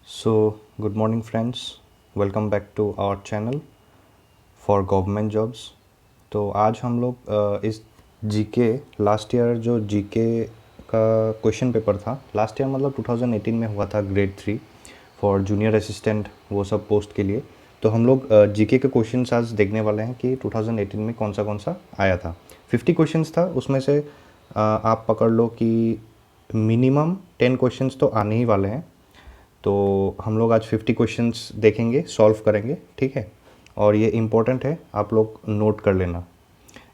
So, good morning, friends. Welcome back to our channel for government jobs. तो आज हम लोग इस जीके लास्ट ईयर जो जीके का क्वेश्चन पेपर था, लास्ट ईयर मतलब 2018 में हुआ था, ग्रेड 3 फॉर जूनियर असिस्टेंट वो सब पोस्ट के लिए। तो हम लोग जीके के क्वेश्चंस आज देखने वाले हैं कि 2018 में कौन सा आया था। 50 क्वेश्चंस था, उसमें से आप पकड़ लो कि मिनिमम 10 क्वेश्चंस तो आने ही वाले हैं। तो हम लोग आज 50 क्वेश्चंस देखेंगे, सॉल्व करेंगे, ठीक है। और ये इम्पोर्टेंट है, आप लोग नोट कर लेना,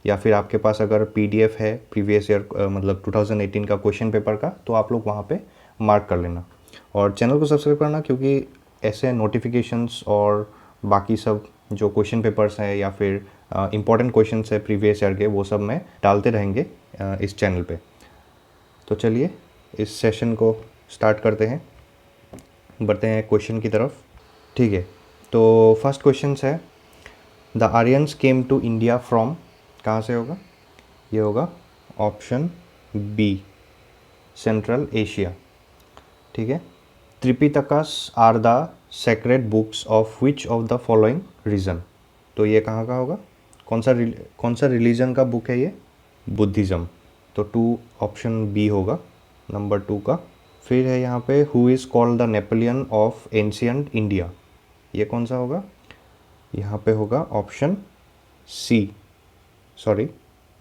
या फिर आपके पास अगर पीडीएफ है प्रीवियस ईयर मतलब 2018 का क्वेश्चन पेपर का, तो आप लोग वहाँ पे मार्क कर लेना। और चैनल को सब्सक्राइब करना, क्योंकि ऐसे नोटिफिकेशंस और बाकी सब जो क्वेश्चन पेपर्स हैं या फिर इम्पोर्टेंट क्वेश्चंस है प्रीवियस ईयर के, वो सब मैं डालते रहेंगे इस चैनल पे। तो चलिए इस सेशन को स्टार्ट करते हैं, बढ़ते हैं क्वेश्चन की तरफ, ठीक है। तो फर्स्ट क्वेश्चन है, the Aryans came to India from, कहाँ से होगा? ये होगा ऑप्शन बी, सेंट्रल एशिया, ठीक है। Tripitakas are the sacred books of which of the following religion. तो ये कहाँ का होगा? कौन सा रिलीजन का बुक है ये? बुद्धिज़्म। तो टू ऑप्शन बी होगा, नंबर 2 का। फिर है यहाँ पे, who is called the Napoleon of ancient India. ये कौन सा होगा? यहाँ पे होगा ऑप्शन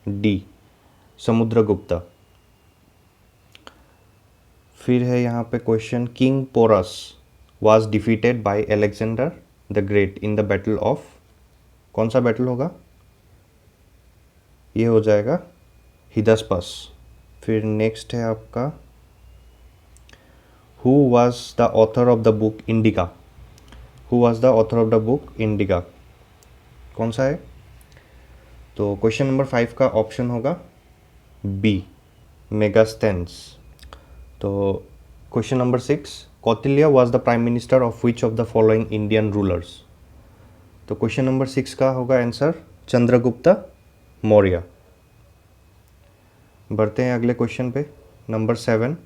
डी, समुद्रगुप्ता। फिर है यहाँ पे question, king Porus was defeated by Alexander the Great in the battle of, कौन सा बैटल होगा? ये हो जाएगा हिदस्पस। फिर नेक्स्ट है आपका, who was the author of the book indica. Who was the author of the book indica, कौन सा है? तो क्वेश्चन नंबर 5 का ऑप्शन होगा बी, मेगास्थेन्स। तो question number 6, Kautilya was the prime minister of which of the following Indian rulers. तो question number 6 का होगा आंसर चंद्रगुप्त मौर्य। बढ़ते हैं अगले क्वेश्चन पे, number 7,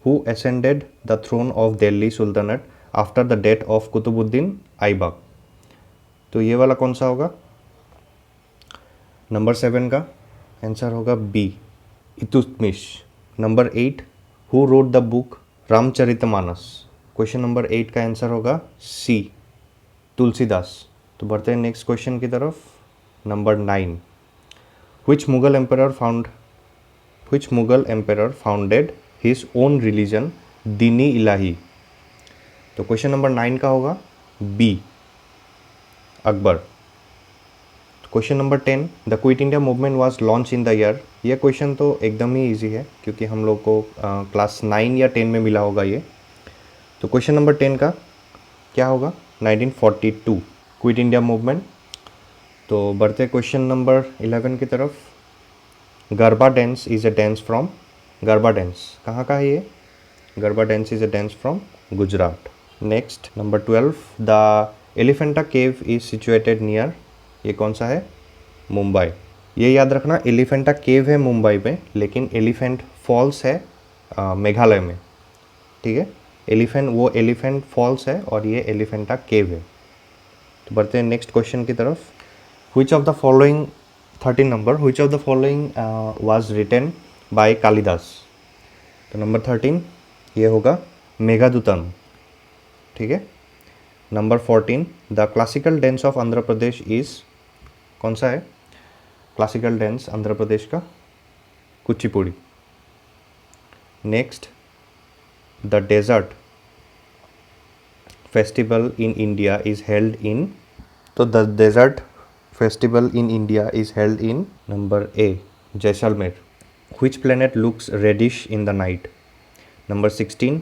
who ascended the throne of Delhi sultanate after the death of Qutubuddin Aibak. तो ये वाला कौन सा होगा? नंबर 7 का आंसर होगा B, Iltutmish. Number 8, who wrote the book Ramcharitmanas. Question number 8 का आंसर होगा सी, तुलसीदास। तो बढ़ते हैं नेक्स्ट क्वेश्चन की तरफ, number 9, which Mughal emperor founded his own religion दीनी इलाही। तो क्वेश्चन नंबर 9 का होगा B, Akbar. Question number 10, the quit India movement was launch in the year. ये क्वेश्चन तो एकदम ही इजी है, क्योंकि हम लोग को क्लास 9 या 10 में मिला होगा ये। तो क्वेश्चन नंबर 10 का क्या होगा? 1942 क्विट इंडिया मूवमेंट। तो बढ़ते क्वेश्चन नंबर 11 की तरफ, garba dance is a dance from, garba dance कहाँ का है ये? Garba dance is a dance from Gujarat. Next number 12, the Elephanta cave is situated near, ये कौन सा है? मुंबई। ये याद रखना, एलिफेंटा केव है मुंबई में, लेकिन एलिफेंट फॉल्स है मेघालय में, ठीक है। एलिफेंट फॉल्स है और ये एलिफेंटा केव है। तो बढ़ते हैं नेक्स्ट क्वेश्चन की तरफ, which of the following 13 number, which of the following was written by Kalidas. तो नंबर 13 ये होगा मेघदूतम, ठीक है। Number 14, the classical dance of Andhra Pradesh is, कौन सा है क्लासिकल डांस आंध्र प्रदेश का? Kuchipudi. Next, the desert festival in India is held in, तो the desert festival in India is held in, number A, Jaisalmer. Which planet looks reddish in the night? Number 16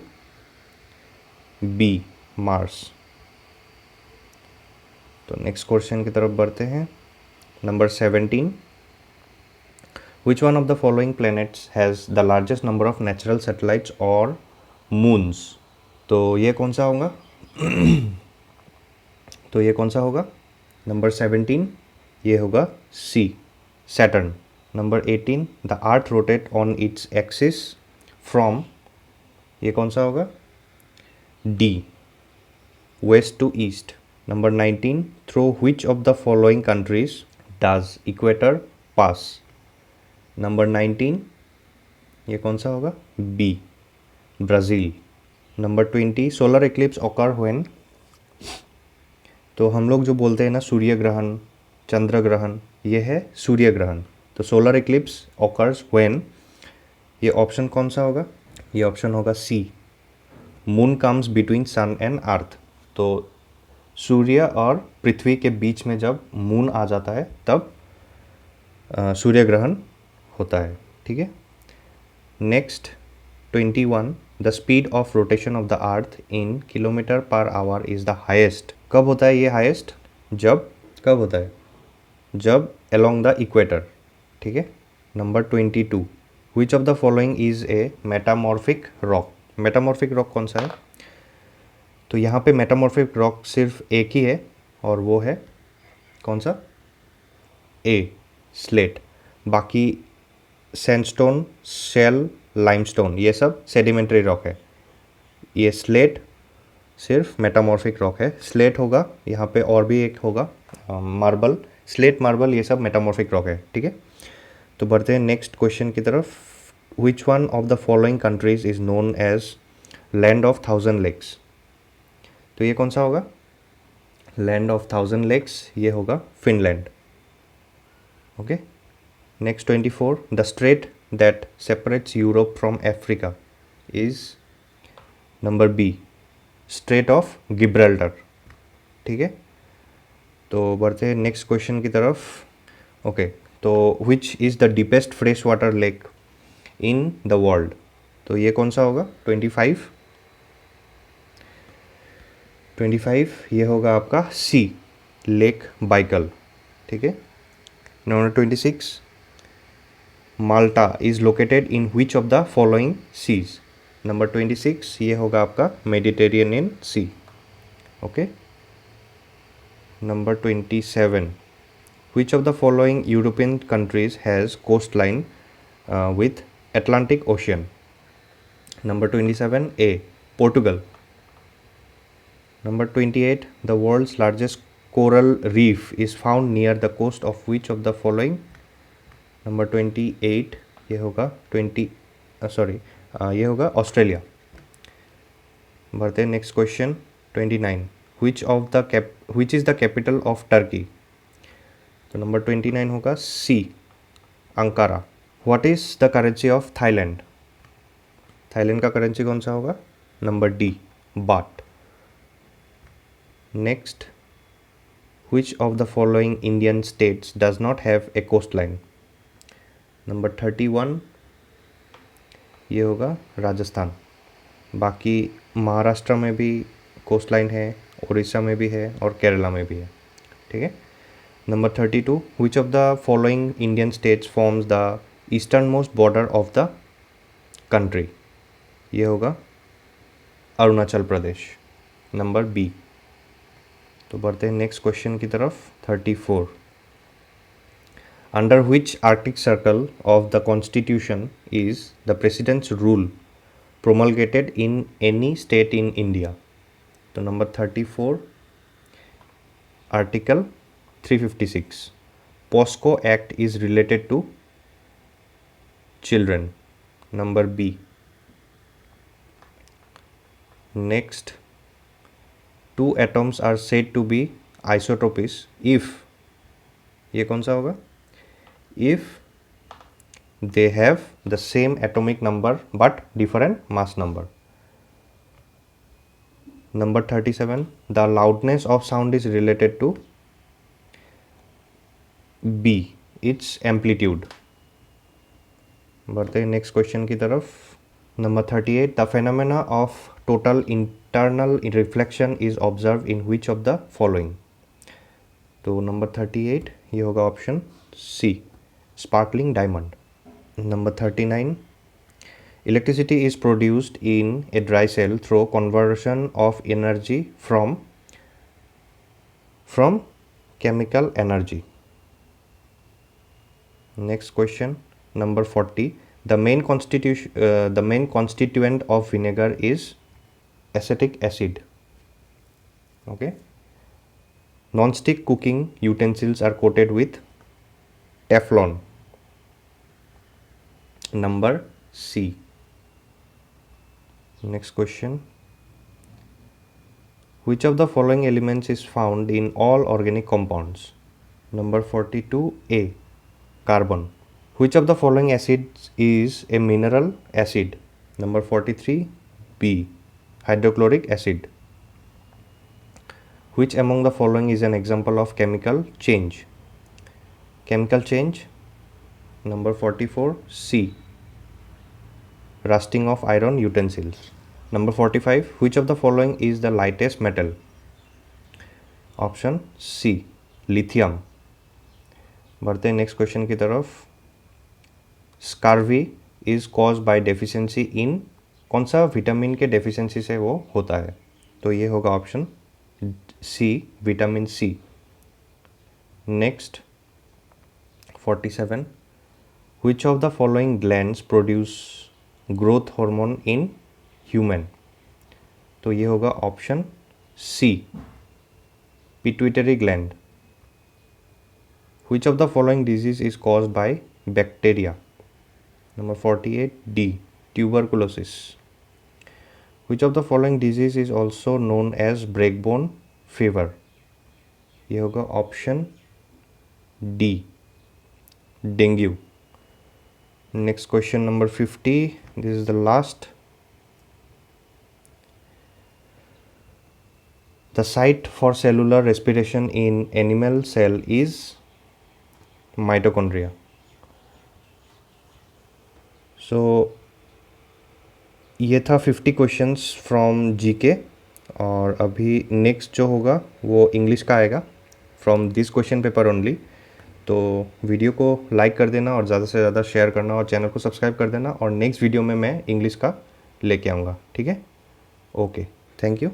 B, Mars. तो next question की तरफ बढ़ते हैं, number 17, which one of the following planets has the largest number of natural satellites और moons। तो ये कौन सा होगा? तो ये कौन सा होगा? नंबर 17 ये होगा C, Saturn. Number 18, the earth rotate on its axis from, ये कौन सा होगा? D, west to east. Number 19, through which of the following countries does equator pass? Number 19, ये कौन सा होगा? B, Brazil. Number 20, solar Eclipse occur when. तो हम लोग जो बोलते हैं ना सूर्य ग्रहण, चंद्र ग्रहण, ये है सूर्य ग्रहण. तो सोलर इक्लिप्स ऑकर्स व्हेन, ये ऑप्शन कौन सा होगा? ये ऑप्शन होगा C, moon comes between sun and earth. तो सूर्य और पृथ्वी के बीच में जब मून आ जाता है तब सूर्य ग्रहण होता है. ठीक है. Next 21, the speed of rotation of the earth in kilometre per hour is the highest. कब होता है ये हाइस्ट? कब होता है? जब अलोंग द इक्वेटर. ठीक है. Number 22, which of the following is a metamorphic rock. Metamorphic rock कौन सा है? तो यहाँ पे मेटामॉर्फिक रॉक सिर्फ एक ही है और वो है कौन सा? ए, स्लेट. बाकी सैंडस्टोन, शेल, लाइमस्टोन, ये सब सेडिमेंट्री रॉक है. ये स्लेट सिर्फ मेटामॉर्फिक रॉक है. स्लेट होगा यहाँ पे, और भी एक होगा मार्बल. स्लेट, मार्बल, ये सब मेटामॉर्फिक रॉक है. ठीक है. तो बढ़ते हैं नेक्स्ट क्वेश्चन की तरफ. Which one of the following countries is known as land of 1000 lakes. तो ये कौन सा होगा? लैंड ऑफ 1000 लेक्स, ये होगा Finland. Okay. Next 24, the strait that separates Europe from Africa is. Number B, strait of Gibraltar. ठीक है. तो बढ़ते हैं नेक्स्ट क्वेश्चन की तरफ. ओके. तो which is the deepest fresh water lake in the world. तो ये कौन सा होगा? 25, ये होगा आपका सी, लेक बाइकल. ठीक है. Number 26, Malta is located in which of the following seas. Number 26, ये होगा आपका Mediterranean sea. Okay. Number 27, which of the following European countries has coast line with Atlantic ocean. Number 27, A, Portugal. Number 28, the world's largest coral reef is found near the coast of which of the following. Number 28, ये होगा ये होगा Australia. बढ़ते हैं next question. 29, which is the capital of Turkey. तो number 29 होगा C, Ankara. What is the currency of Thailand. Thailand का currency कौन सा होगा? Number D, baht. Next, which of the following Indian states does not have a coastline. Number 31, ये होगा राजस्थान. बाकी महाराष्ट्र में भी कोस्टलाइन है, उड़ीसा में भी है और केरला में भी है. ठीक है. Number 32, which of the following Indian states forms the easternmost border of the country. ये होगा अरुणाचल प्रदेश. Number B. तो बढ़ते हैं नेक्स्ट क्वेश्चन की तरफ. 34, under which arctic circle of the constitution is the president's rule promulgated in any state in India. तो number 34, article 356, POCSO act is related to children. Number B. Next, two atoms are said to be isotopes if, ये कौन सा होगा? if they have the same atomic number but different mass number. Number 37, the loudness of sound is related to B, its amplitude. बढ़ते हैं next question की तरफ. Number 38, the phenomena of total internal reflection is observed in which of the following. तो number 38 ये होगा option C, sparkling diamond. Number 39, electricity is produced in a dry cell through conversion of energy from chemical energy. Next question. Number 40, the main constituent of vinegar is acetic acid. Okay. Non-stick cooking utensils are coated with Teflon. Number C. Next question. Which of the following elements is found in all organic compounds? Number 42, A. Carbon. Which of the following acids is a mineral acid? Number 43, B. Hydrochloric acid. Which among the following is an example of chemical change? Chemical change. Number 44, C. Rusting of iron utensils. Number 45, which of the following is the lightest metal? Option C. Lithium. बढ़ते हैं next question की तरफ. Scurvy is cause by deficiency in. कौन सा vitamin के deficiency से वो होता है? तो ये होगा option C, vitamin C. Next 47, which of the following glands produce growth hormone in human? तो ये होगा option C, pituitary gland. Which of the following disease is caused by bacteria? Number 48, D. Tuberculosis. Which of the following disease is also known as breakbone fever? ये होगा option D, dengue. Next question number 50. This is the last. The site for cellular respiration in animal cell is mitochondria. So ये था 50 questions from GK. और अभी next जो होगा वो English का आएगा from this question paper only. तो वीडियो को लाइक कर देना और ज़्यादा से ज़्यादा शेयर करना और चैनल को सब्सक्राइब कर देना. और नेक्स्ट वीडियो में मैं इंग्लिश का लेके आऊँगा. ठीक है. Okay, thank you.